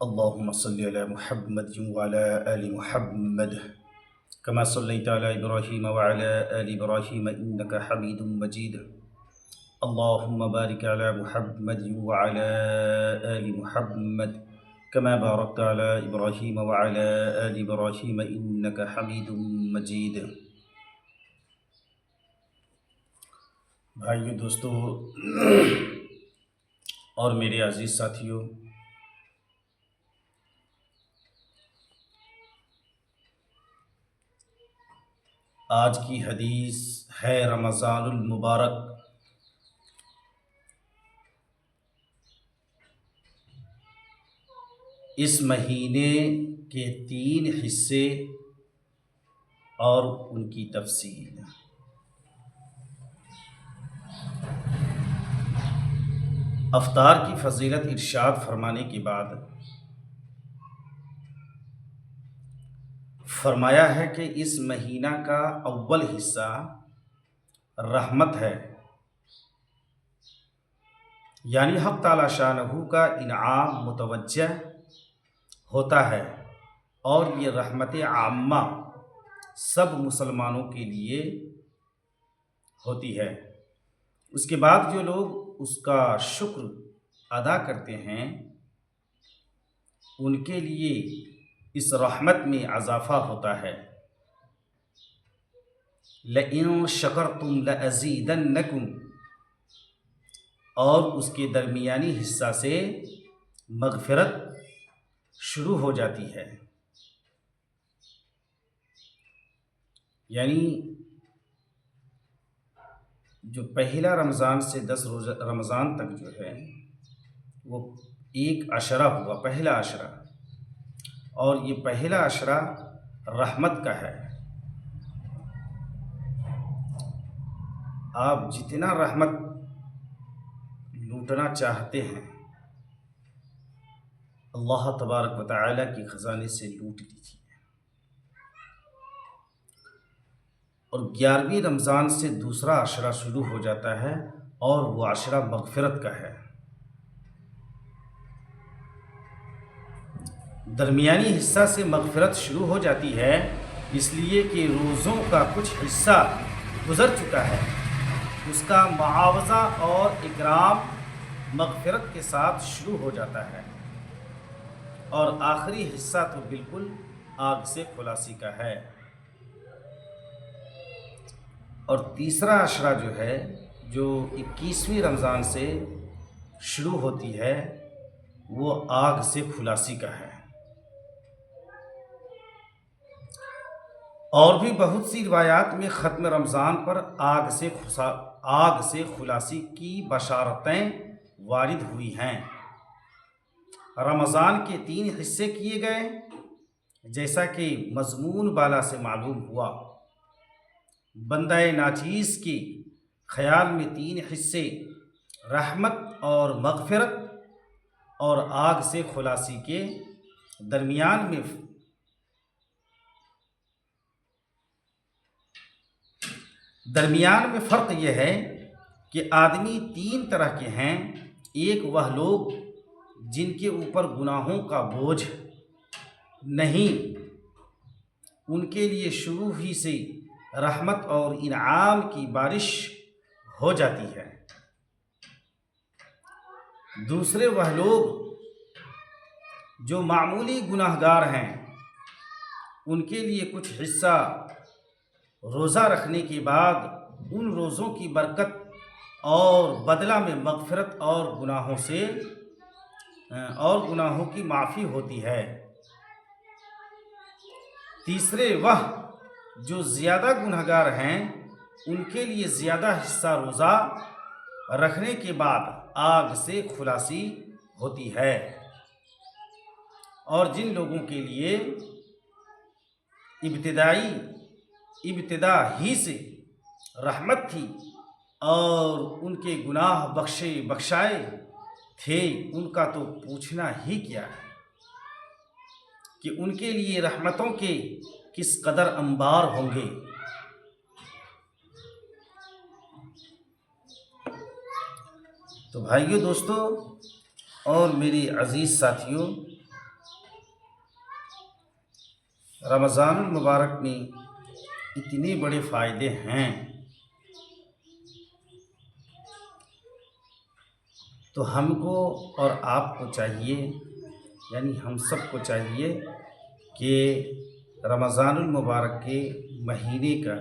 اللهم صل على محمد وعلى آل محمد كما صليت على إبراهيم وعلى آل إبراهيم إنك حميد مجيد. اللهم بارك على محمد وعلى آل محمد كما باركت على إبراهيم وعلى آل إبراهيم إنك حميد مجيد. بھائیو، دوستو اور میرے عزیز ساتھیوں، آج کی حدیث ہے رمضان المبارک. اس مہینے کے 3 حصے اور ان کی تفصیل. افطار کی فضیلت ارشاد فرمانے کے بعد فرمایا ہے کہ اس مہینہ کا اول حصہ رحمت ہے، یعنی حق تعالی شانہ کا انعام متوجہ ہوتا ہے، اور یہ رحمت عامہ سب مسلمانوں کے لیے ہوتی ہے. اس کے بعد جو لوگ اس کا شکر ادا کرتے ہیں ان کے لیے اس رحمت میں اضافہ ہوتا ہے. لَإِن شَكَرْتُمْ لَأَزِيدَنَّكُمْ، اور اس کے درمیانی حصہ سے مغفرت شروع ہو جاتی ہے. یعنی جو پہلا رمضان سے 10 روزہ رمضان تک جو ہے وہ ایک عشرہ ہوا، پہلا عشرہ، اور یہ پہلا عشرہ رحمت کا ہے. آپ جتنا رحمت لوٹنا چاہتے ہیں اللہ تبارک و تعالی کے خزانے سے لوٹ لیجیے. اور 11ویں رمضان سے دوسرا عشرہ شروع ہو جاتا ہے اور وہ عشرہ مغفرت کا ہے. درمیانی حصہ سے مغفرت شروع ہو جاتی ہے اس لیے کہ روزوں کا کچھ حصہ گزر چکا ہے، اس کا معاوضہ اور اکرام مغفرت کے ساتھ شروع ہو جاتا ہے، اور آخری حصہ تو بالکل آگ سے خلاصی کا ہے. اور تیسرا عشرہ جو ہے جو 21ویں رمضان سے شروع ہوتی ہے وہ آگ سے خلاصی کا ہے. اور بھی بہت سی روایات میں ختم رمضان پر آگ سے خلاصی کی بشارتیں وارد ہوئی ہیں. رمضان کے 3 حصے کیے گئے جیسا کہ مضمون بالا سے معلوم ہوا. بندہ ناچیز کے خیال میں 3 حصے رحمت اور مغفرت اور آگ سے خلاصی کے درمیان میں فرق یہ ہے کہ آدمی 3 طرح کے ہیں. ایک وہ لوگ جن کے اوپر گناہوں کا بوجھ نہیں، ان کے لیے شروع ہی سے رحمت اور انعام کی بارش ہو جاتی ہے. دوسرے وہ لوگ جو معمولی گناہ گار ہیں، ان کے لیے کچھ حصہ روزہ رکھنے کے بعد ان روزوں کی برکت اور بدلہ میں مغفرت اور گناہوں کی معافی ہوتی ہے. تیسرے وہ جو زیادہ گناہ گار ہیں، ان کے لیے زیادہ حصہ روزہ رکھنے کے بعد آگ سے خلاصی ہوتی ہے. اور جن لوگوں کے لیے ابتدا ہی سے رحمت تھی اور ان کے گناہ بخشائے تھے، ان کا تو پوچھنا ہی کیا ہے کہ ان کے لیے رحمتوں کے کس قدر انبار ہوں گے. تو بھائیو، دوستو اور میری عزیز ساتھیوں، رمضان المبارک میں اتنے بڑے فائدے ہیں، تو ہم کو اور آپ کو چاہیے، یعنی ہم سب کو چاہیے کہ رمضان المبارک کے مہینے کا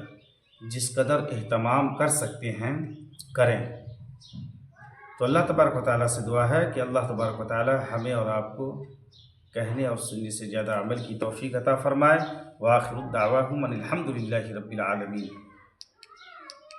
جس قدر اہتمام کر سکتے ہیں کریں۔ تو اللہ تبارک و تعالیٰ سے دعا ہے کہ اللہ تبارک و تعالیٰ ہمیں اور آپ کو کہنے اور سننے سے زیادہ عمل کی توفیق عطا فرمائے۔ وآخر دعواہم ان الحمد للہ رب العالمین۔